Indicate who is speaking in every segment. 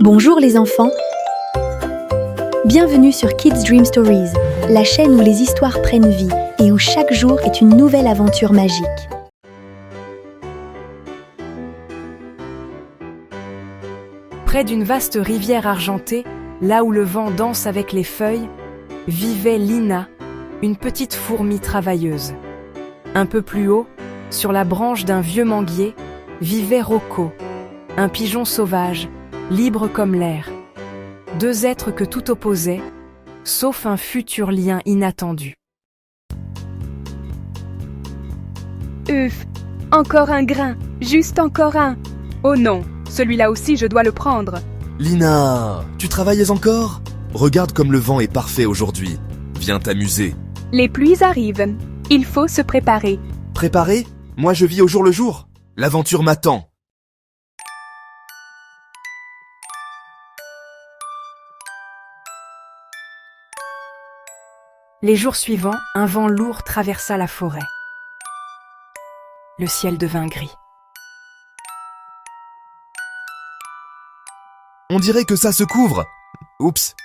Speaker 1: Bonjour les enfants. Bienvenue sur Kids Dream Stories, la chaîne où les histoires prennent vie et où chaque jour est une nouvelle aventure magique.
Speaker 2: Près d'une vaste rivière argentée, là où le vent danse avec les feuilles, vivait Lina, une petite fourmi travailleuse. Un peu plus haut, sur la branche d'un vieux manguier, vivait Rocco, un pigeon sauvage, libre comme l'air. Deux êtres que tout opposait, sauf un futur lien inattendu.
Speaker 3: Encore un grain, juste encore un. Oh non, celui-là aussi je dois le prendre.
Speaker 4: Lina, tu travaillais encore? Regarde comme le vent est parfait aujourd'hui. Viens t'amuser.
Speaker 3: Les pluies arrivent, il faut se préparer.
Speaker 4: Préparé? Moi je vis au jour le jour. L'aventure m'attend.
Speaker 2: Les jours suivants, un vent lourd traversa la forêt. Le ciel devint gris.
Speaker 4: On dirait que ça se couvre. Oups.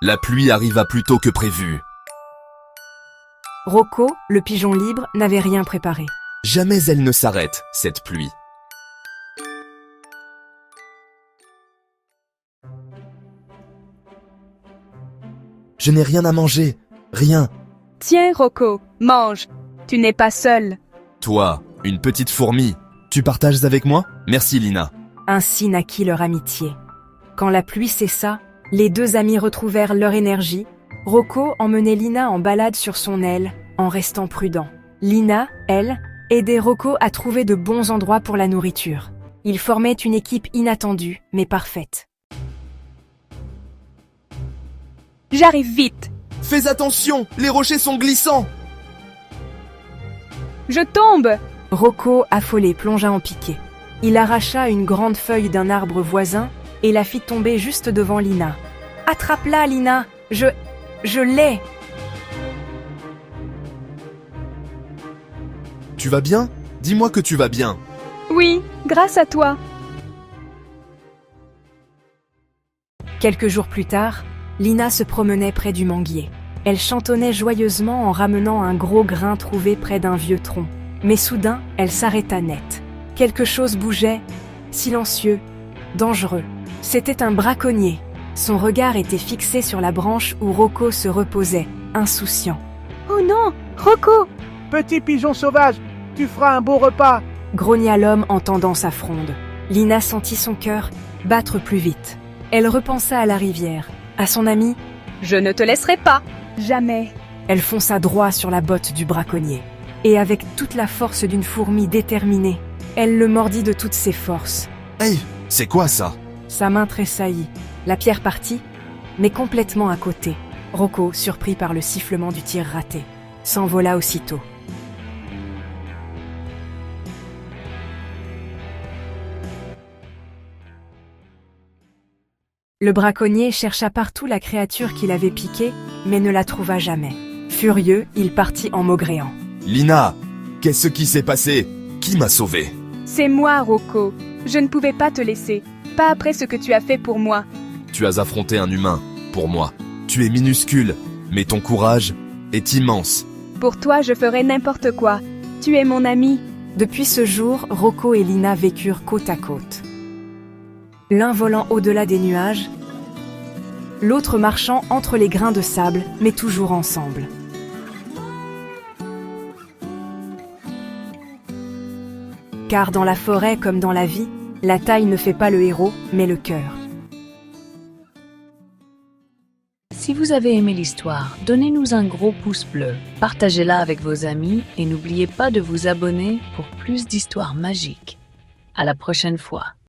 Speaker 4: La pluie arriva plus tôt que prévu.
Speaker 2: Rocco, le pigeon libre, n'avait rien préparé.
Speaker 4: Jamais elle ne s'arrête, cette pluie. Je n'ai rien à manger, rien.
Speaker 3: Tiens Rocco, mange, tu n'es pas seul.
Speaker 4: Toi, une petite fourmi, tu partages avec moi? Merci Lina.
Speaker 2: Ainsi naquit leur amitié. Quand la pluie cessa, les deux amis retrouvèrent leur énergie. Rocco emmenait Lina en balade sur son aile, en restant prudent. Lina, elle, aidait Rocco à trouver de bons endroits pour la nourriture. Ils formaient une équipe inattendue, mais parfaite.
Speaker 3: J'arrive vite.
Speaker 4: Fais attention, les rochers sont glissants.
Speaker 3: Je tombe.
Speaker 2: Rocco, affolé, plongea en piqué. Il arracha une grande feuille d'un arbre voisin et la fit tomber juste devant Lina. « Attrape-la, Lina! Je l'ai !»
Speaker 4: Tu vas bien? Dis-moi que tu vas bien.
Speaker 3: Oui, grâce à toi.
Speaker 2: Quelques jours plus tard, Lina se promenait près du manguier. Elle chantonnait joyeusement en ramenant un gros grain trouvé près d'un vieux tronc. Mais soudain, elle s'arrêta net. Quelque chose bougeait, silencieux, dangereux. C'était un braconnier. Son regard était fixé sur la branche où Rocco se reposait, insouciant.
Speaker 3: Oh non, Rocco!
Speaker 5: Petit pigeon sauvage, tu feras un beau repas.
Speaker 2: Grogna l'homme en tendant sa fronde. Lina sentit son cœur battre plus vite. Elle repensa à la rivière, à son ami.
Speaker 3: Je ne te laisserai pas. Jamais.
Speaker 2: Elle fonça droit sur la botte du braconnier. Et avec toute la force d'une fourmi déterminée, elle le mordit de toutes ses forces.
Speaker 4: Hey, c'est quoi ça?
Speaker 2: Sa main tressaillit. La pierre partit, mais complètement à côté. Rocco, surpris par le sifflement du tir raté, s'envola aussitôt. Le braconnier chercha partout la créature qui l'avait piqué, mais ne la trouva jamais. Furieux, il partit en maugréant.
Speaker 4: Lina, qu'est-ce qui s'est passé? Qui m'a sauvé?
Speaker 3: C'est moi, Rocco. Je ne pouvais pas te laisser. Pas après ce que tu as fait pour moi.
Speaker 4: Tu as affronté un humain, pour moi. Tu es minuscule, mais ton courage est immense.
Speaker 3: Pour toi, je ferai n'importe quoi. Tu es mon ami.
Speaker 2: Depuis ce jour, Rocco et Lina vécurent côte à côte. L'un volant au-delà des nuages, l'autre marchant entre les grains de sable, mais toujours ensemble. Car dans la forêt comme dans la vie, la taille ne fait pas le héros, mais le cœur.
Speaker 6: Si vous avez aimé l'histoire, donnez-nous un gros pouce bleu, partagez-la avec vos amis et n'oubliez pas de vous abonner pour plus d'histoires magiques. À la prochaine fois.